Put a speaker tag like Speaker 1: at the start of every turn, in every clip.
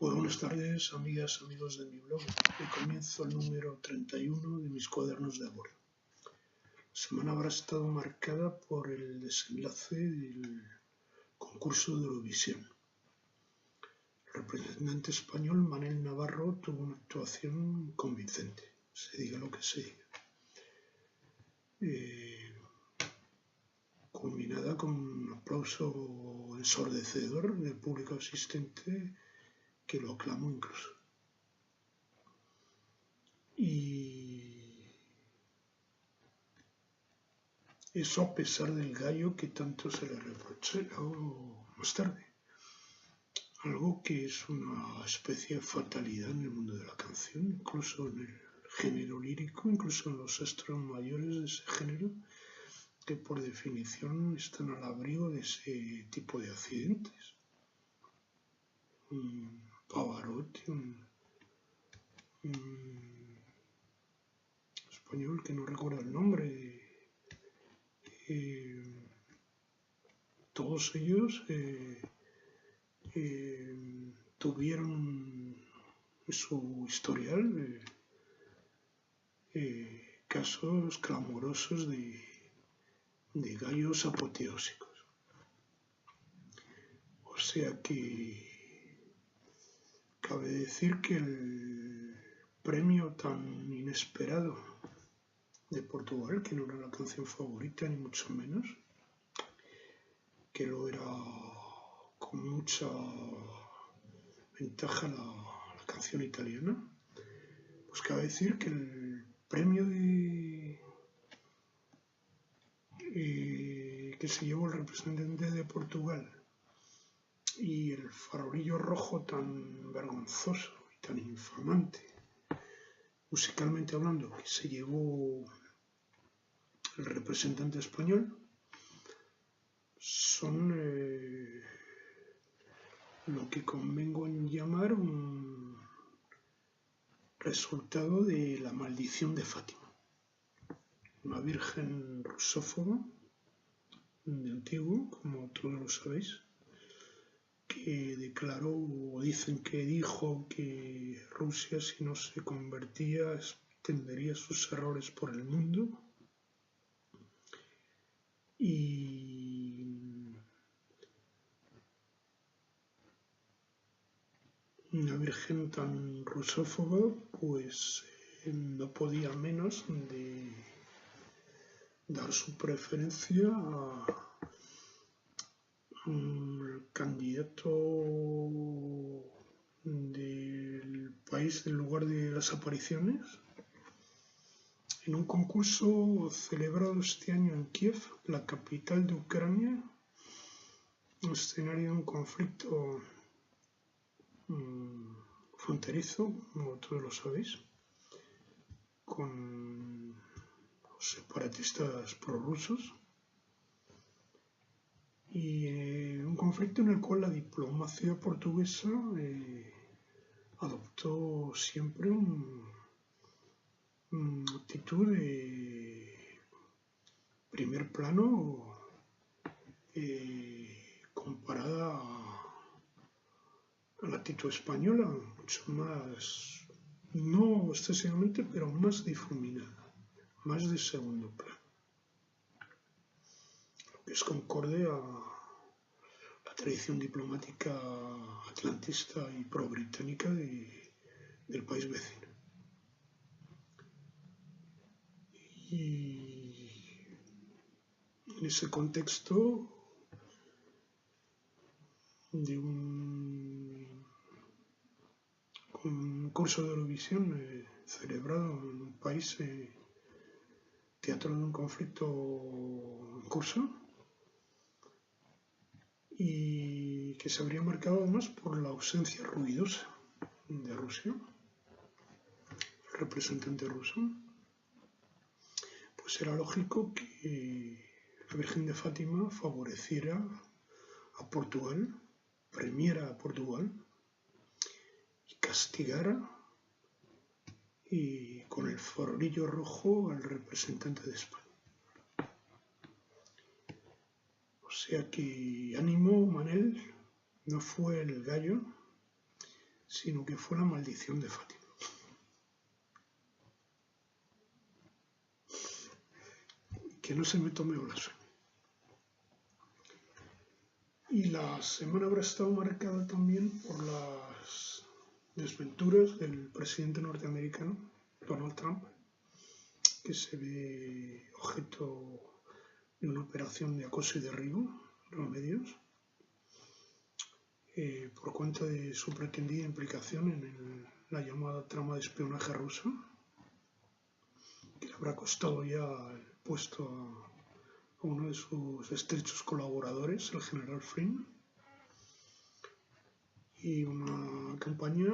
Speaker 1: Buenas tardes, amigas, amigos de mi blog. Hoy comienzo el número 31 de mis cuadernos de a bordo. La semana habrá estado marcada por el desenlace del concurso de Eurovisión. El representante español, Manel Navarro, tuvo una actuación convincente, se diga lo que se diga. Culminada con un aplauso ensordecedor del público asistente que lo aclamó incluso. Y eso a pesar del gallo que tanto se le reproché más tarde. Algo que es una especie de fatalidad en el mundo de la canción, incluso en el género lírico, incluso en los astros mayores de ese género, que por definición están al abrigo de ese tipo de accidentes. Pavarotti, un español que no recuerdo el nombre, todos ellos tuvieron en su historial casos clamorosos de gallos apoteósicos. O sea que cabe decir que el premio tan inesperado de Portugal, que no era la canción favorita ni mucho menos, que lo era con mucha ventaja la canción italiana, pues cabe decir que el premio que se llevó el representante de Portugal y el farolillo rojo tan vergonzoso y tan infamante, musicalmente hablando, que se llevó el representante español, son lo que convengo en llamar un resultado de la maldición de Fátima, una virgen rusófoba de antiguo, como todos lo sabéis, que declaró, o dicen que dijo, que Rusia, si no se convertía, extendería sus errores por el mundo. Y una virgen tan rusófoba, pues no podía menos de dar su preferencia al candidato del país del lugar de las apariciones en un concurso celebrado este año en Kiev, la capital de Ucrania, escenario de un conflicto fronterizo, como todos lo sabéis, con los separatistas prorrusos, y un conflicto en el cual la diplomacia portuguesa adoptó siempre una actitud de primer plano comparada a la actitud española, mucho más, no excesivamente, pero más difuminada, más de segundo plano, lo que es concorde a la tradición diplomática atlantista y pro-británica del país vecino. Y en ese contexto de un concurso de Eurovisión celebrado en un país teatro de un conflicto en curso, y que se habría marcado además por la ausencia ruidosa de Rusia, el representante ruso, pues era lógico que la Virgen de Fátima favoreciera a Portugal, premiara a Portugal y castigara y con el farolillo rojo al representante de España. O sea que ánimo, Manel, no fue el gallo, sino que fue la maldición de Fátima. Que no se me tome blasfemia. Y la semana habrá estado marcada también por las desventuras del presidente norteamericano, Donald Trump, que se ve objeto de una operación de acoso y derribo en los medios, por cuenta de su pretendida implicación en la llamada trama de espionaje ruso, que le habrá costado ya el puesto a uno de sus estrechos colaboradores, el general Flynn, y una campaña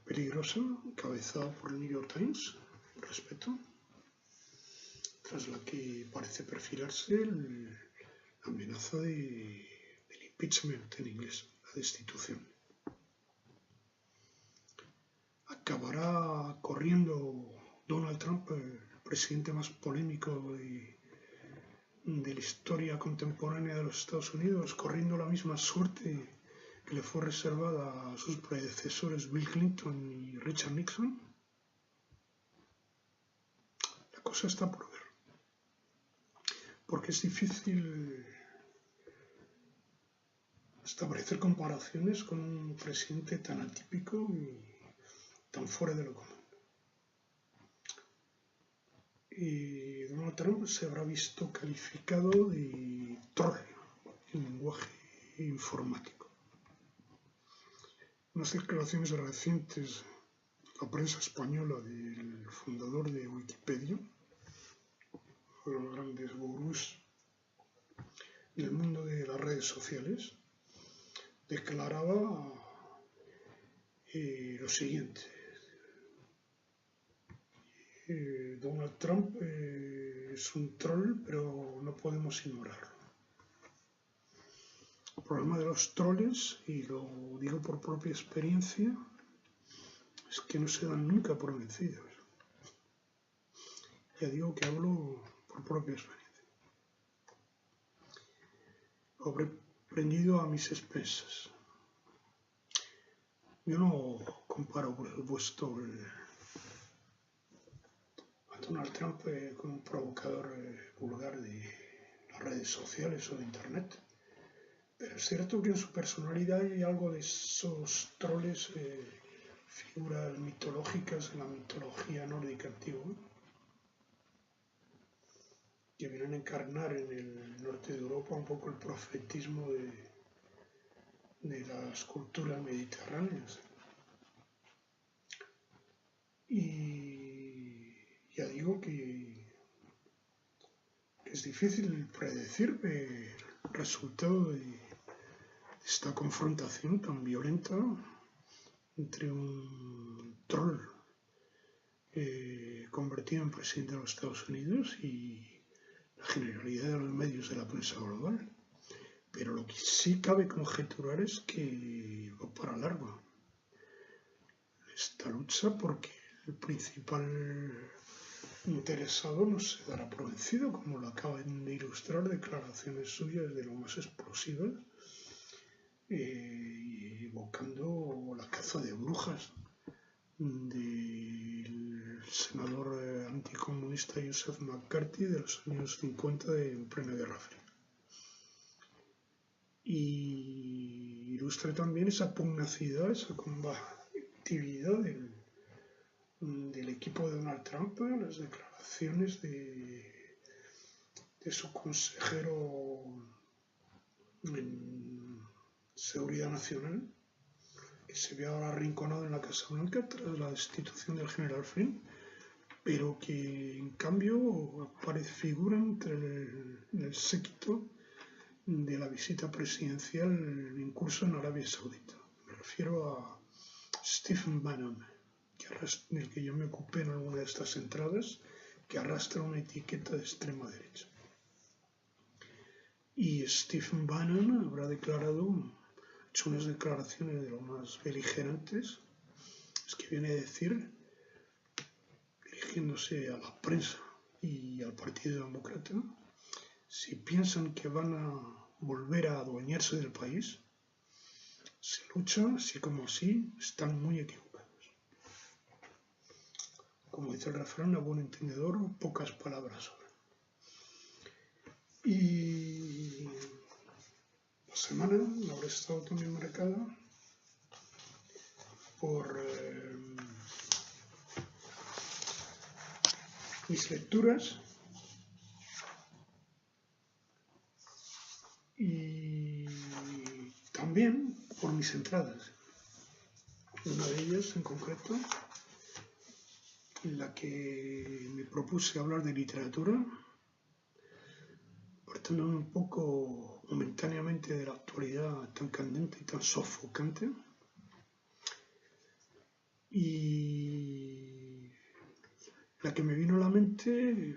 Speaker 1: peligrosa encabezada por el New York Times, respeto, tras la que parece perfilarse la amenaza del impeachment en inglés, la destitución. Acabará corriendo Donald Trump, el presidente más polémico de la historia contemporánea de los Estados Unidos, corriendo la misma suerte que le fue reservada a sus predecesores Bill Clinton y Richard Nixon. La cosa está por ver, porque es difícil establecer comparaciones con un presidente tan atípico y tan fuera de lo común. Y Donald Trump se habrá visto calificado de troll en lenguaje informático. Unas declaraciones recientes de la prensa española del fundador de Wikipedia, uno de los grandes gurús del mundo de las redes sociales, declaraba lo siguiente: Donald Trump es un troll, pero no podemos ignorarlo. El problema de los troles, y lo digo por propia experiencia, es que no se dan nunca por vencidos. Ya digo que hablo por propia experiencia. Lo habré aprendido a mis expensas. Yo no comparo, por supuesto, a Donald Trump con un provocador vulgar de las redes sociales o de Internet. Pero es cierto que en su personalidad hay algo de esos troles, figuras mitológicas en la mitología nórdica antigua, que vienen a encarnar en el norte de Europa un poco el profetismo de las culturas mediterráneas. Y ya digo que es difícil predecir el resultado de esta confrontación tan violenta entre un troll convertido en presidente de los Estados Unidos y la generalidad de los medios de la prensa global. Pero lo que sí cabe conjeturar es que va para largo esta lucha, porque el principal interesado no se dará por vencido, como lo acaban de ilustrar declaraciones suyas de lo más explosivas, evocando la caza de brujas del senador anticomunista Joseph McCarthy de los años 50 en plena Guerra Fría. Y ilustra también esa pugnacidad, esa combatividad del equipo de Donald Trump, las declaraciones de su consejero en Seguridad Nacional, que se ve ahora arrinconado en la Casa Blanca tras la destitución del general Flynn, pero que en cambio figuran entre el séquito de la visita presidencial en curso en Arabia Saudita. Me refiero a Stephen Bannon, del que yo me ocupé en alguna de estas entradas, que arrastra una etiqueta de extrema derecha. Y Stephen Bannon habrá hecho unas declaraciones de lo más beligerantes, es que viene a decir, dirigiéndose a la prensa y al Partido Demócrata, si piensan que van a volver a adueñarse del país, Se lucha, así como así, están muy equivocados. Como dice el refrán, a buen entendedor, pocas palabras sobran. Y la semana habrá estado también marcada por mis lecturas y también por mis entradas. Una de ellas en concreto, en la que me propuse hablar de literatura, apartándome un poco momentáneamente de la actualidad tan candente y tan sofocante. Y la que me vino a la mente,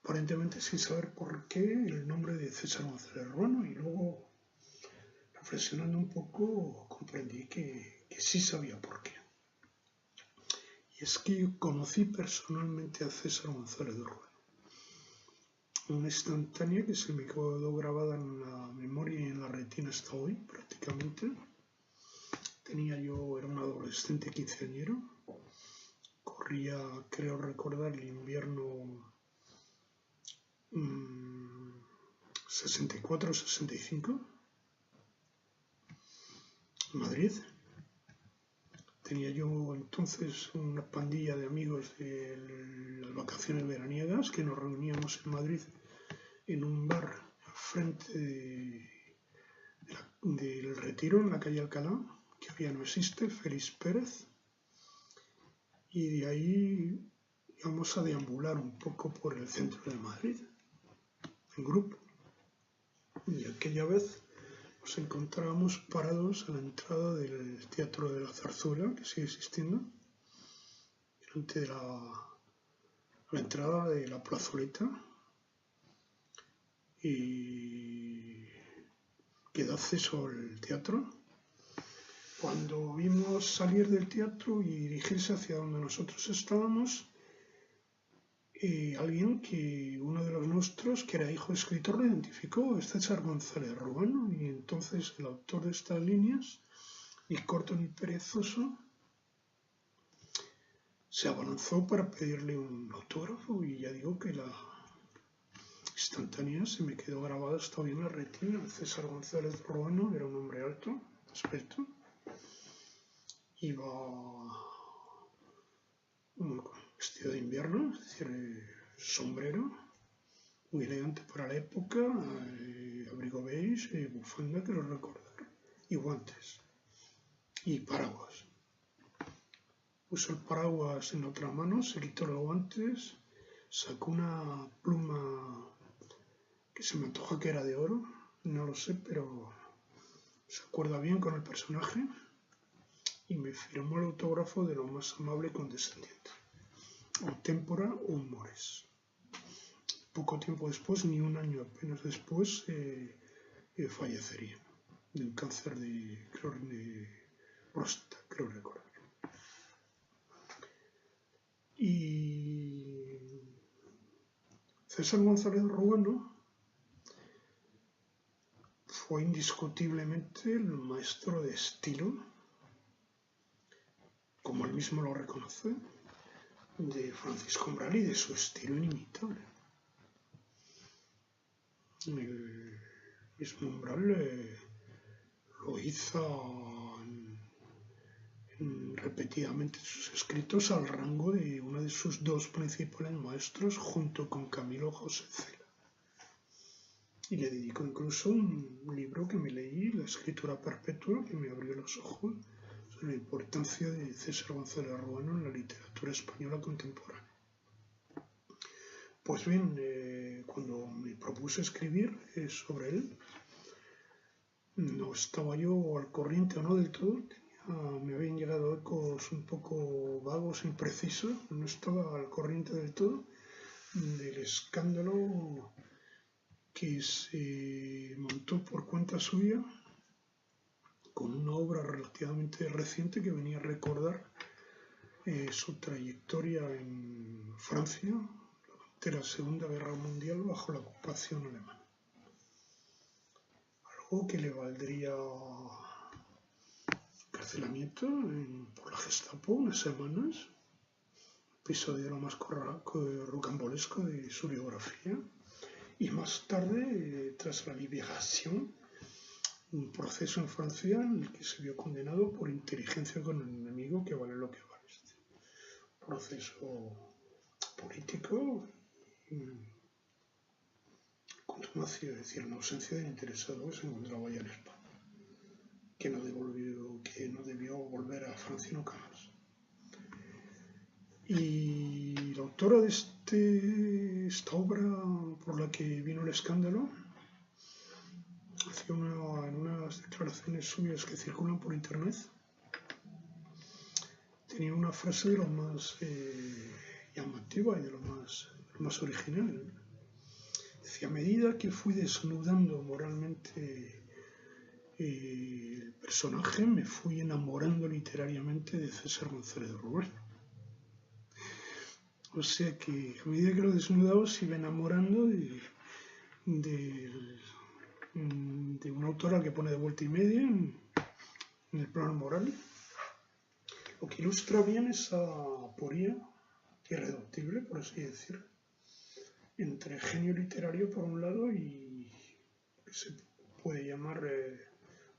Speaker 1: aparentemente sin saber por qué, el nombre de César González Ruano, y luego, reflexionando un poco, comprendí que sí sabía por qué. Y es que conocí personalmente a César González Ruano. Una instantánea que se me quedó grabada en la memoria y en la retina hasta hoy, prácticamente. Era un adolescente quinceañero. Corría, creo recordar, el invierno 64-65, Madrid. Tenía yo entonces una pandilla de amigos de las vacaciones veraniegas que nos reuníamos en Madrid en un bar al frente del Retiro, en la calle Alcalá, que ya no existe, Félix Pérez. Y de ahí íbamos a deambular un poco por el centro de Madrid, en grupo. Y aquella vez nos encontrábamos parados a la entrada del Teatro de la Zarzuela, que sigue existiendo, delante de la entrada de la plazoleta, y que da acceso al teatro. Cuando vimos salir del teatro y dirigirse hacia donde nosotros estábamos, uno de los nuestros, que era hijo de escritor, lo identificó, es César González Ruano, y entonces el autor de estas líneas, ni corto ni perezoso, se abalanzó para pedirle un autógrafo, y ya digo que la instantánea se me quedó grabada hasta bien en la retina. César González Ruano era un hombre alto, esbelto, iba vestido de invierno, es decir, sombrero, muy elegante para la época, abrigo beige, bufanda, quiero recordar, y guantes, y paraguas. Puso el paraguas en otra mano, se quitó los guantes, sacó una pluma que se me antoja que era de oro, no lo sé, pero se acuerda bien con el personaje, y me firmó el autógrafo de lo más amable y condescendiente. O tempora o mores. Poco tiempo después, ni un año apenas después, fallecería de un cáncer de próstata, creo recordar. Y César González Ruano fue indiscutiblemente el maestro de estilo, como él mismo lo reconoce, de Francisco Umbral y de su estilo inimitable. El mismo Umbral lo hizo repetidamente en sus escritos al rango de uno de sus dos principales maestros, junto con Camilo José Cela. Y le dedico incluso un libro que me leí, La escritura perpetua, que me abrió los ojos sobre la importancia de César González Ruano en la literatura española contemporánea. Pues bien, cuando me propuse escribir sobre él, no estaba yo al corriente o no del todo. Me habían llegado ecos un poco vagos, imprecisos, no estaba al corriente del todo del escándalo que se montó por cuenta suya con una obra relativamente reciente que venía a recordar su trayectoria en Francia durante la Segunda Guerra Mundial bajo la ocupación alemana. Algo que le valdría encarcelamiento por la Gestapo unas semanas, episodio lo más rocambolesco de su biografía, y más tarde, tras la liberación, un proceso en Francia en el que se vio condenado por inteligencia con el enemigo, que vale lo que vale. Proceso político, contumacia, es decir, en ausencia de interesado, se encontraba ya en España, que no debió volver a Francia nunca más. Y la autora de esta obra por la que vino el escándalo, hacía en unas declaraciones suyas que circulan por internet, tenía una frase de lo más llamativa y de lo más original. Decía: a medida que fui desnudando moralmente el personaje, me fui enamorando literariamente de César González Rubán. O sea que a medida que lo desnudaba se iba enamorando de una autora que pone de vuelta y media en el plano moral, lo que ilustra bien esa aporía irreductible, por así decirlo, entre genio literario por un lado y que se puede llamar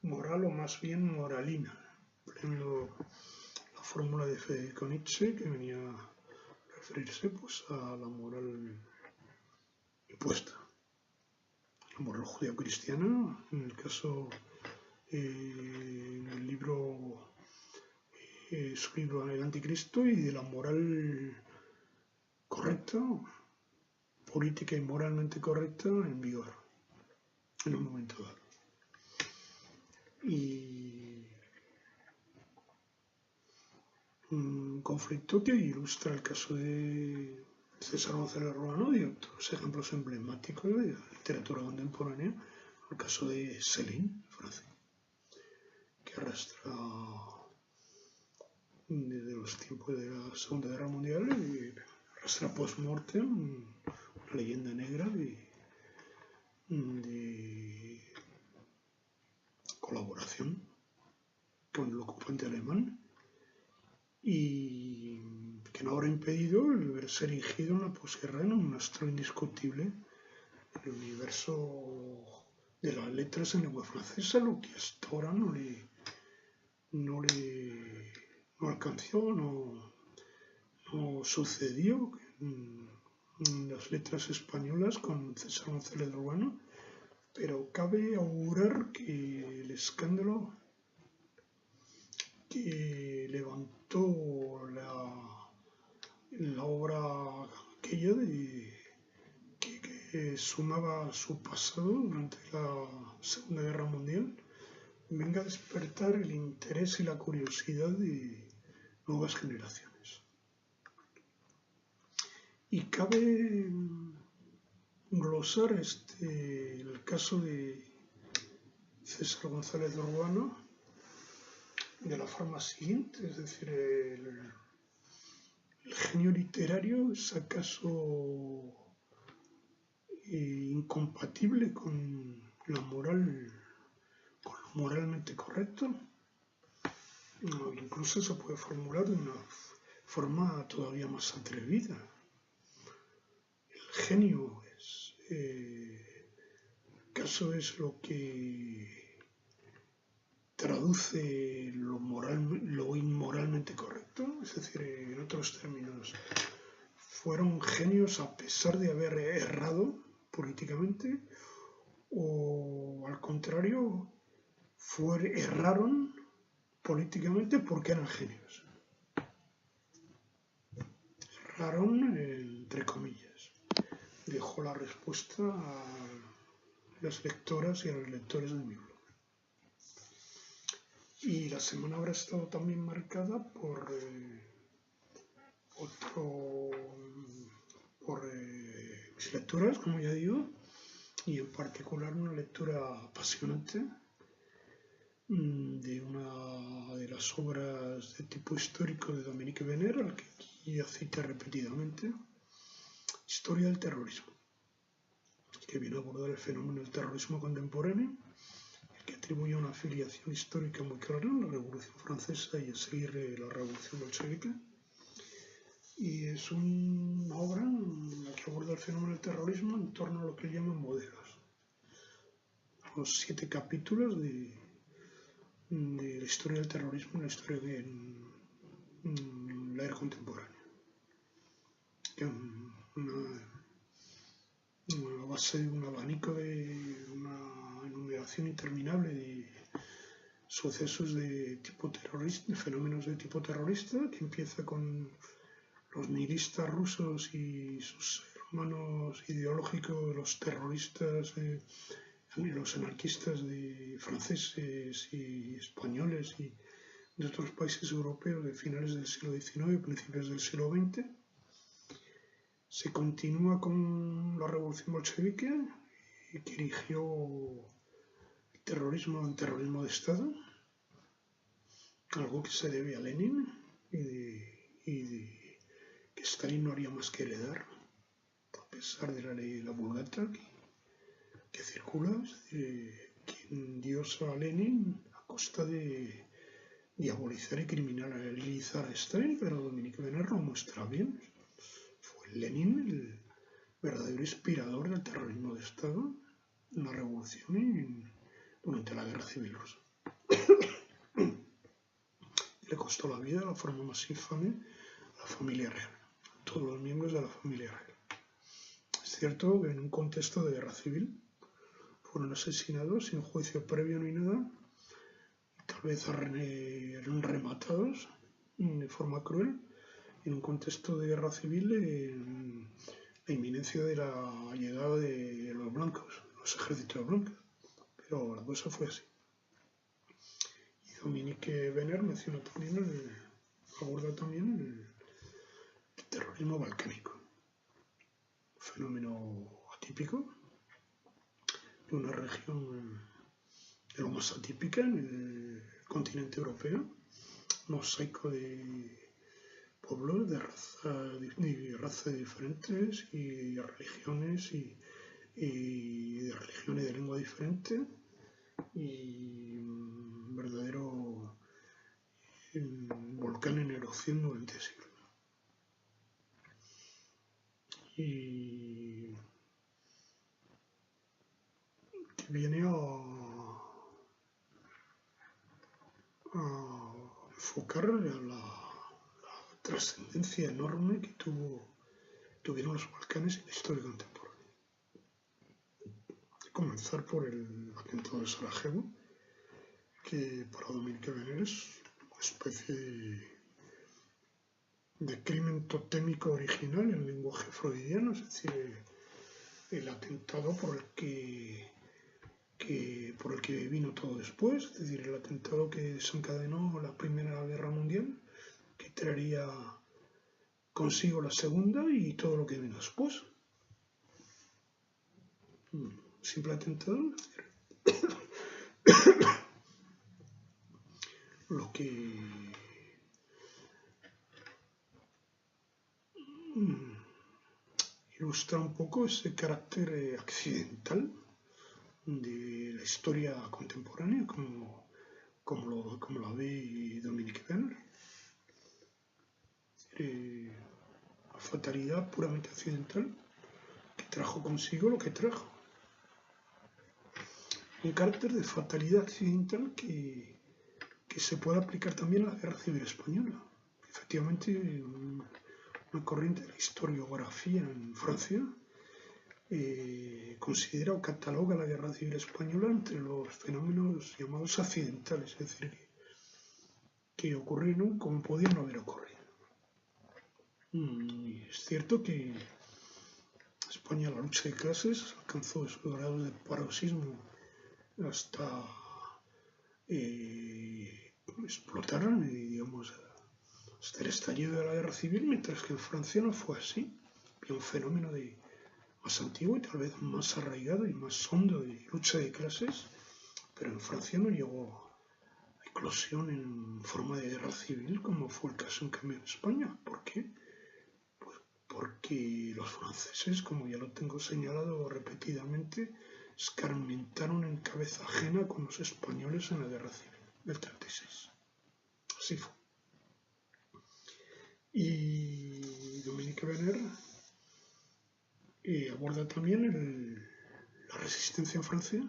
Speaker 1: moral, o más bien moralina, poniendo la fórmula de Federico Nietzsche, que venía a referirse pues a la moral impuesta, la moral judeo-cristiana, en el caso del libro su libro El Anticristo, y de la moral correcta, política y moralmente correcta, en vigor en un momento dado. Y un conflicto que ilustra el caso de César González Ruano y otros ejemplos emblemáticos de la literatura contemporánea, el caso de Céline, Francia, que arrastra desde los tiempos de la Segunda Guerra Mundial, y arrastra post-mortem una leyenda negra de colaboración con el ocupante alemán, y que no habrá impedido el verse erigido en la posguerra en un astro indiscutible del universo de las letras en lengua francesa, lo que hasta ahora no alcanzó, no sucedió en las letras españolas con César González Ruano, pero cabe augurar que el escándalo que levantó la obra aquella que sumaba su pasado durante la Segunda Guerra Mundial, venga a despertar el interés y la curiosidad de nuevas generaciones. Y cabe glosar el caso de César González Ruano de la forma siguiente, es decir, el genio literario es acaso incompatible con lo moralmente correcto. Incluso se puede formular de una forma todavía más atrevida. El genio ¿acaso es lo que traduce lo inmoralmente correcto? Es decir, en otros términos, ¿fueron genios a pesar de haber errado políticamente? ¿O al contrario, erraron políticamente porque eran genios? Erraron, entre comillas. Dejo la respuesta a las lectoras y a los lectores de mi blog. Y la semana habrá estado también marcada por mis lecturas, como ya digo, y en particular una lectura apasionante de una de las obras de tipo histórico de Dominique Venner, al que aquí ya cité repetidamente, Historia del terrorismo, que viene a abordar el fenómeno del terrorismo contemporáneo, que ha atribuye una afiliación histórica muy clara a la Revolución Francesa y a seguir la Revolución Bolchevique. Y es una obra en la que aborda el fenómeno del terrorismo en torno a lo que llaman modelos. Los 7 capítulos de la historia del terrorismo en la historia en la era contemporánea. A base de un abanico de una enumeración interminable de sucesos de tipo terrorista, de fenómenos de tipo terrorista, que empieza con los nihilistas rusos y sus hermanos ideológicos, los terroristas, los anarquistas franceses y españoles y de otros países europeos de finales del siglo XIX y principios del siglo XX. Se continúa con la revolución bolchevique, que erigió el terrorismo en terrorismo de Estado, algo que se debe a Lenin y que Stalin no haría más que heredar, a pesar de la ley de la Vulgata que circula, quien diosa a Lenin a costa de diabolizar y criminalizar a Stalin, pero Dominique Bernard lo muestra bien. Fue Lenin el verdadero inspirador del terrorismo de Estado en la revolución y durante la guerra civil rusa. Le costó la vida de la forma más infame a la familia real, a todos los miembros de la familia real. Es cierto que en un contexto de guerra civil fueron asesinados sin juicio previo ni nada, y tal vez eran rematados de forma cruel. En un contexto de guerra civil, la inminencia de la llegada de los blancos, los ejércitos blancos, pero la cosa fue así. Y Dominique Bernard menciona también, aborda también el terrorismo balcánico, un fenómeno atípico de una región de lo más atípica en el continente europeo, mosaico de pueblos de razas diferentes y religiones y de religiones de lengua diferente, y un verdadero volcán en erupción durante siglos. Y que viene a enfocar la trascendencia enorme que tuvieron los Balcanes en la historia contemporánea. Comenzar por el atentado de Sarajevo, que para Dominique Bernard es una especie de crimen totémico original en lenguaje freudiano, es decir, el atentado por el que vino todo después, es decir, el atentado que desencadenó la Primera Guerra Mundial, que traería consigo la Segunda y todo lo que vino después. Simple atentado, es decir, lo que ilustra un poco ese carácter accidental de la historia contemporánea, como la ve Dominique Bernard. La fatalidad puramente accidental que trajo consigo lo que trajo. Un carácter de fatalidad accidental que se puede aplicar también a la Guerra Civil Española. Efectivamente, una corriente de la historiografía en Francia considera o cataloga la Guerra Civil Española entre los fenómenos llamados accidentales, es decir, que ocurrieron como podían haber ocurrido. Y es cierto que en España la lucha de clases alcanzó esos grados de paroxismo hasta explotaron, digamos, hasta el estallido de la guerra civil, mientras que en Francia no fue así. Había un fenómeno más antiguo y tal vez más arraigado y más hondo de lucha de clases, pero en Francia no llegó a eclosión en forma de guerra civil como fue el caso en cambio en España. ¿Por qué? Pues porque los franceses, como ya lo tengo señalado repetidamente, escarmentaron en cabeza ajena con los españoles en la Guerra Civil del 36. Así fue. Y Dominique Venner aborda también la resistencia en Francia,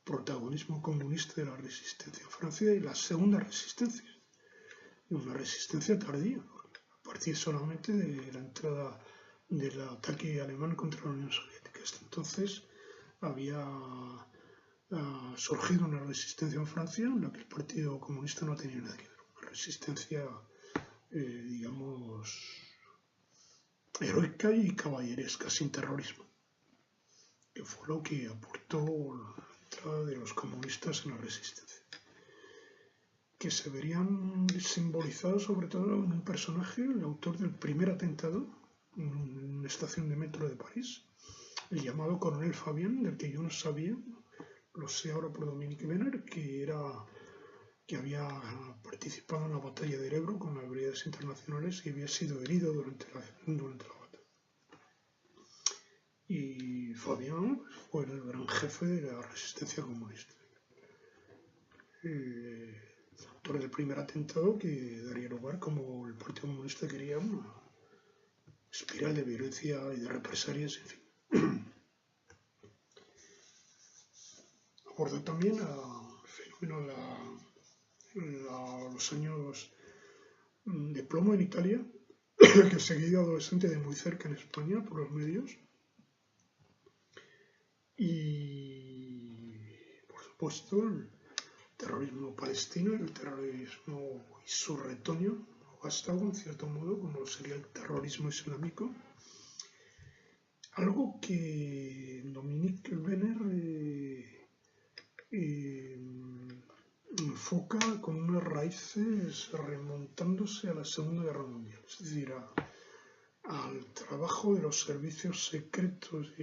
Speaker 1: protagonismo comunista de la resistencia en Francia y la segunda resistencia, una resistencia tardía, a partir solamente de la entrada del ataque alemán contra la Unión Soviética. Hasta entonces había surgido una resistencia en Francia en la que el Partido Comunista no tenía nada que ver, una resistencia, digamos, heroica y caballeresca, sin terrorismo, que fue lo que aportó la entrada de los comunistas en la resistencia, que se verían simbolizados sobre todo en un personaje, el autor del primer atentado en una estación de metro de París, el llamado Coronel Fabien, del que yo no sabía, lo sé ahora por Dominique Venner, que había participado en la batalla del Ebro con las brigadas internacionales y había sido herido durante la batalla. Y Fabien fue el gran jefe de la resistencia comunista. El autor del primer atentado que daría lugar, como el Partido Comunista quería, una espiral de violencia y de represalias, en fin. Abordó también el fenómeno los años de plomo en Italia, que he seguido adolescente de muy cerca en España por los medios. Y, por supuesto, el terrorismo palestino y el terrorismo insurrectorio, o vástago, en cierto modo, como sería el terrorismo islámico. Algo que Dominique Venner enfoca con unas raíces remontándose a la Segunda Guerra Mundial, es decir, al trabajo de los servicios secretos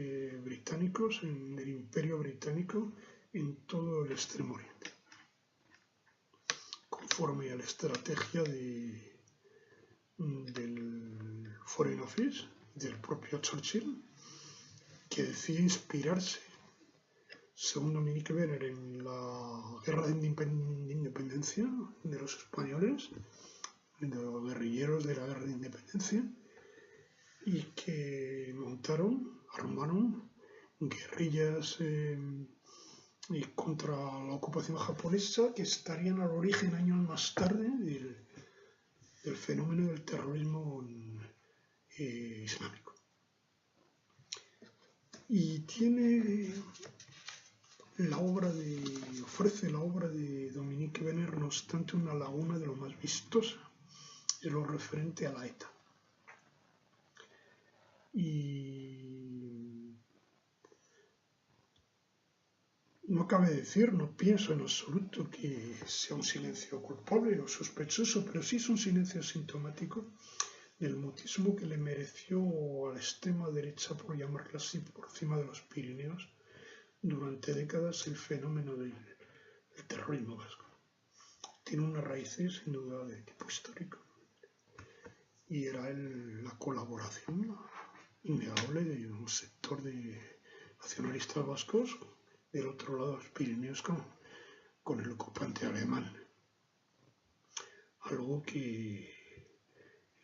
Speaker 1: británicos, del Imperio Británico, en todo el Extremo Oriente, conforme a la estrategia del Foreign Office, del propio Churchill, que decide inspirarse, según Dominique Venner, en la guerra de independencia de los españoles, de los guerrilleros de la guerra de independencia, y que armaron guerrillas contra la ocupación japonesa, que estarían al origen años más tarde del fenómeno del terrorismo islámico. Y ofrece la obra de Dominique Venner, no obstante, una laguna de lo más vistosa en lo referente a la ETA. Y no cabe decir, no pienso en absoluto que sea un silencio culpable o sospechoso, pero sí es un silencio sintomático del mutismo que le mereció a la extrema derecha, por llamarla así, por encima de los Pirineos, durante décadas el fenómeno del terrorismo vasco. Tiene unas raíces, sin duda, de tipo histórico. Y era la colaboración innegable de un sector de nacionalistas vascos del otro lado de los Pirineos con el ocupante alemán. Algo que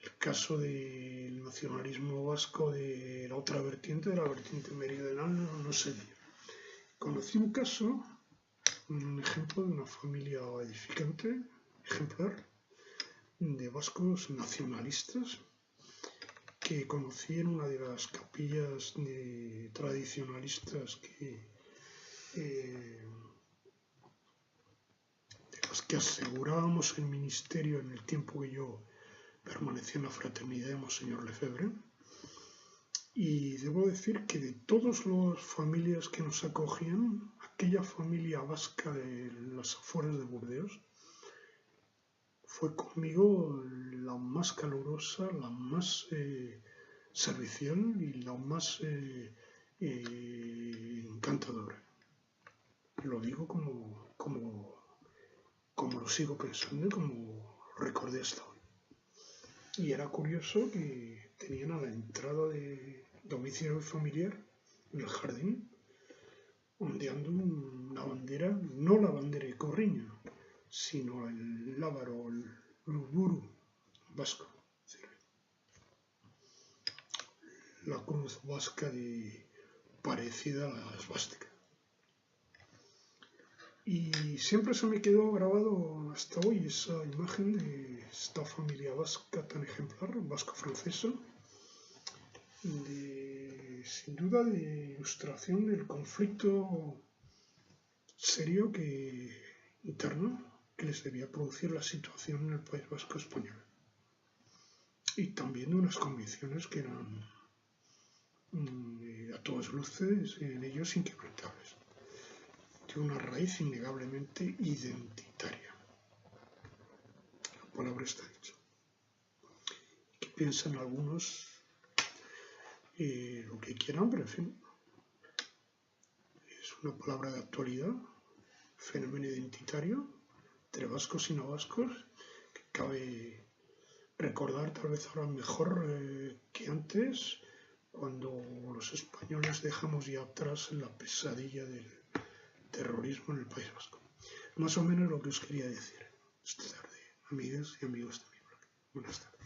Speaker 1: el caso del nacionalismo vasco de la otra vertiente, de la vertiente meridional, no se dio. Conocí un caso, un ejemplo de una familia edificante, ejemplar, de vascos nacionalistas, que conocí en una de las capillas tradicionalistas de las que asegurábamos el ministerio en el tiempo que yo permanecí en la fraternidad de Monseñor Lefebvre. Y debo decir que de todas las familias que nos acogían, aquella familia vasca de las afueras de Burdeos fue conmigo la más calurosa, la más servicial y la más encantadora. Lo digo como lo sigo pensando y como recordé hasta hoy. Y era curioso que tenían a la entrada de domicilio familiar, en el jardín, ondeando una bandera, no la bandera de Corriña, sino el lábaro, el buru vasco, es decir, la cruz vasca parecida a la esvástica. Y siempre se me quedó grabado hasta hoy esa imagen de esta familia vasca tan ejemplar, vasco-francesa, sin duda de ilustración del conflicto serio interno que les debía producir la situación en el País Vasco español. Y también de unas convicciones que eran a todas luces en ellos inquebrantables. Tiene una raíz innegablemente identitaria. La palabra está dicha. Que piensan algunos lo que quieran, pero en fin, es una palabra de actualidad, fenómeno identitario entre vascos y no vascos, que cabe recordar tal vez ahora mejor que antes, cuando los españoles dejamos ya atrás la pesadilla del terrorismo en el País Vasco. Más o menos lo que os quería decir esta tarde, amigas y amigos de mi blog. Buenas tardes.